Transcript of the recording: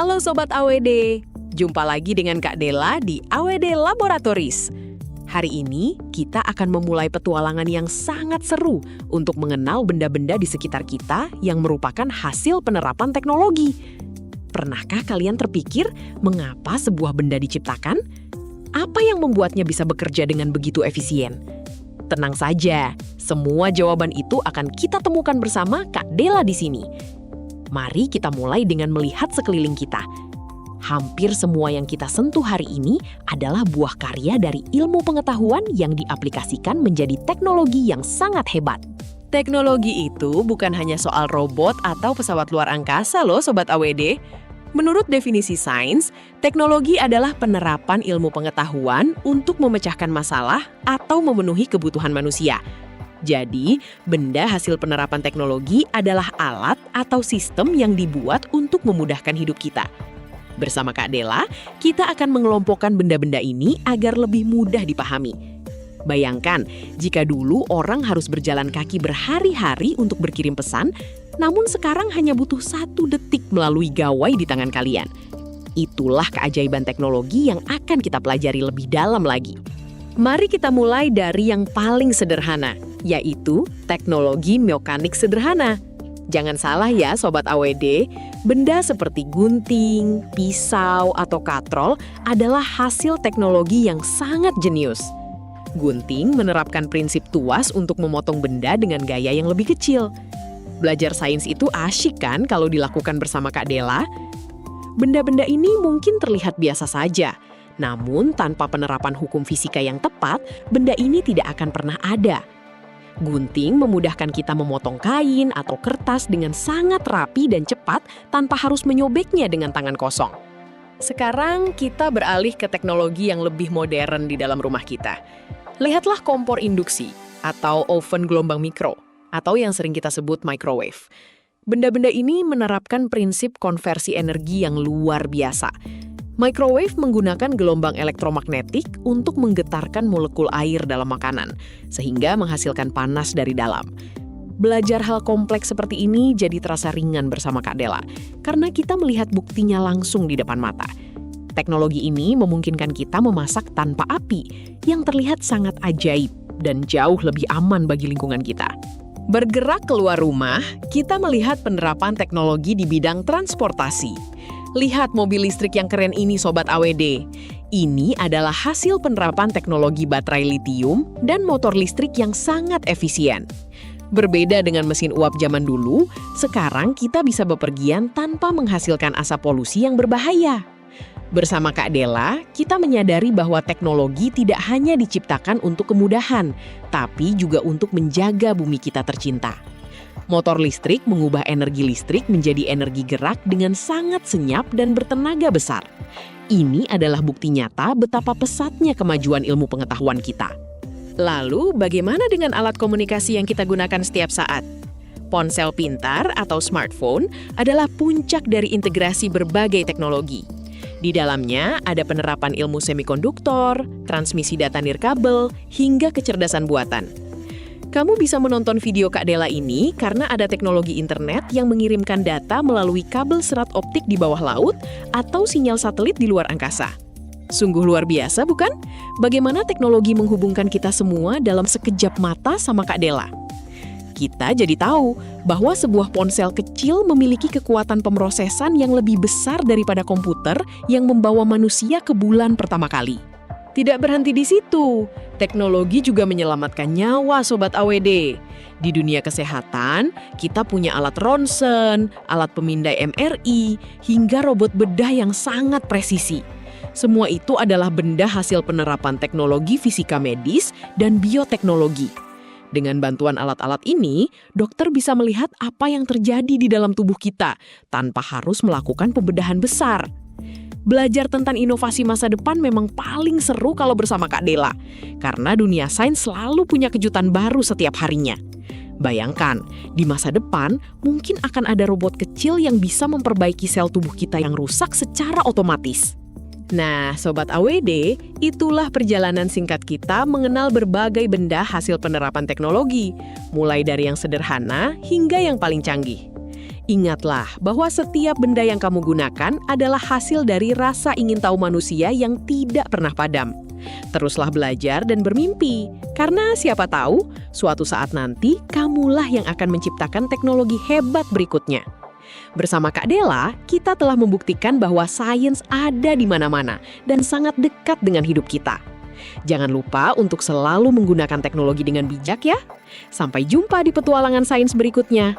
Halo Sobat AWD, jumpa lagi dengan Kak Dela di AWD Laboratories. Hari ini kita akan memulai petualangan yang sangat seru untuk mengenal benda-benda di sekitar kita yang merupakan hasil penerapan teknologi. Pernahkah kalian terpikir mengapa sebuah benda diciptakan? Apa yang membuatnya bisa bekerja dengan begitu efisien? Tenang saja, semua jawaban itu akan kita temukan bersama Kak Dela di sini. Mari kita mulai dengan melihat sekeliling kita. Hampir semua yang kita sentuh hari ini adalah buah karya dari ilmu pengetahuan yang diaplikasikan menjadi teknologi yang sangat hebat. Teknologi itu bukan hanya soal robot atau pesawat luar angkasa loh Sobat AWD. Menurut definisi sains, teknologi adalah penerapan ilmu pengetahuan untuk memecahkan masalah atau memenuhi kebutuhan manusia. Jadi, benda hasil penerapan teknologi adalah alat atau sistem yang dibuat untuk memudahkan hidup kita. Bersama Kak Dela, kita akan mengelompokkan benda-benda ini agar lebih mudah dipahami. Bayangkan, jika dulu orang harus berjalan kaki berhari-hari untuk berkirim pesan, namun sekarang hanya butuh 1 detik melalui gawai di tangan kalian. Itulah keajaiban teknologi yang akan kita pelajari lebih dalam lagi. Mari kita mulai dari yang paling sederhana, yaitu teknologi mekanik sederhana. Jangan salah ya Sobat AWD, benda seperti gunting, pisau, atau katrol adalah hasil teknologi yang sangat jenius. Gunting menerapkan prinsip tuas untuk memotong benda dengan gaya yang lebih kecil. Belajar sains itu asyik kan kalau dilakukan bersama Kak Dela? Benda-benda ini mungkin terlihat biasa saja, namun tanpa penerapan hukum fisika yang tepat, benda ini tidak akan pernah ada. Gunting memudahkan kita memotong kain atau kertas dengan sangat rapi dan cepat tanpa harus menyobeknya dengan tangan kosong. Sekarang kita beralih ke teknologi yang lebih modern di dalam rumah kita. Lihatlah kompor induksi atau oven gelombang mikro atau yang sering kita sebut microwave. Benda-benda ini menerapkan prinsip konversi energi yang luar biasa. Microwave menggunakan gelombang elektromagnetik untuk menggetarkan molekul air dalam makanan, sehingga menghasilkan panas dari dalam. Belajar hal kompleks seperti ini jadi terasa ringan bersama Kak Dela, karena kita melihat buktinya langsung di depan mata. Teknologi ini memungkinkan kita memasak tanpa api, yang terlihat sangat ajaib dan jauh lebih aman bagi lingkungan kita. Bergerak keluar rumah, kita melihat penerapan teknologi di bidang transportasi. Lihat mobil listrik yang keren ini Sobat AWD. Ini adalah hasil penerapan teknologi baterai litium dan motor listrik yang sangat efisien. Berbeda dengan mesin uap zaman dulu, sekarang kita bisa bepergian tanpa menghasilkan asap polusi yang berbahaya. Bersama Kak Dela, kita menyadari bahwa teknologi tidak hanya diciptakan untuk kemudahan, tapi juga untuk menjaga bumi kita tercinta. Motor listrik mengubah energi listrik menjadi energi gerak dengan sangat senyap dan bertenaga besar. Ini adalah bukti nyata betapa pesatnya kemajuan ilmu pengetahuan kita. Lalu, bagaimana dengan alat komunikasi yang kita gunakan setiap saat? Ponsel pintar atau smartphone adalah puncak dari integrasi berbagai teknologi. Di dalamnya ada penerapan ilmu semikonduktor, transmisi data nirkabel, hingga kecerdasan buatan. Kamu bisa menonton video Kak Dela ini karena ada teknologi internet yang mengirimkan data melalui kabel serat optik di bawah laut atau sinyal satelit di luar angkasa. Sungguh luar biasa, bukan? Bagaimana teknologi menghubungkan kita semua dalam sekejap mata sama Kak Dela? Kita jadi tahu bahwa sebuah ponsel kecil memiliki kekuatan pemrosesan yang lebih besar daripada komputer yang membawa manusia ke bulan pertama kali. Tidak berhenti di situ, teknologi juga menyelamatkan nyawa Sobat AWD. Di dunia kesehatan, kita punya alat ronsen, alat pemindai MRI, hingga robot bedah yang sangat presisi. Semua itu adalah benda hasil penerapan teknologi fisika medis dan bioteknologi. Dengan bantuan alat-alat ini, dokter bisa melihat apa yang terjadi di dalam tubuh kita tanpa harus melakukan pembedahan besar. Belajar tentang inovasi masa depan memang paling seru kalau bersama Kak Dela, karena dunia sains selalu punya kejutan baru setiap harinya. Bayangkan, di masa depan mungkin akan ada robot kecil yang bisa memperbaiki sel tubuh kita yang rusak secara otomatis. Nah, Sobat AWD, itulah perjalanan singkat kita mengenal berbagai benda hasil penerapan teknologi, mulai dari yang sederhana hingga yang paling canggih. Ingatlah bahwa setiap benda yang kamu gunakan adalah hasil dari rasa ingin tahu manusia yang tidak pernah padam. Teruslah belajar dan bermimpi, karena siapa tahu suatu saat nanti kamulah yang akan menciptakan teknologi hebat berikutnya. Bersama Kak Della, kita telah membuktikan bahwa sains ada di mana-mana dan sangat dekat dengan hidup kita. Jangan lupa untuk selalu menggunakan teknologi dengan bijak ya. Sampai jumpa di petualangan sains berikutnya.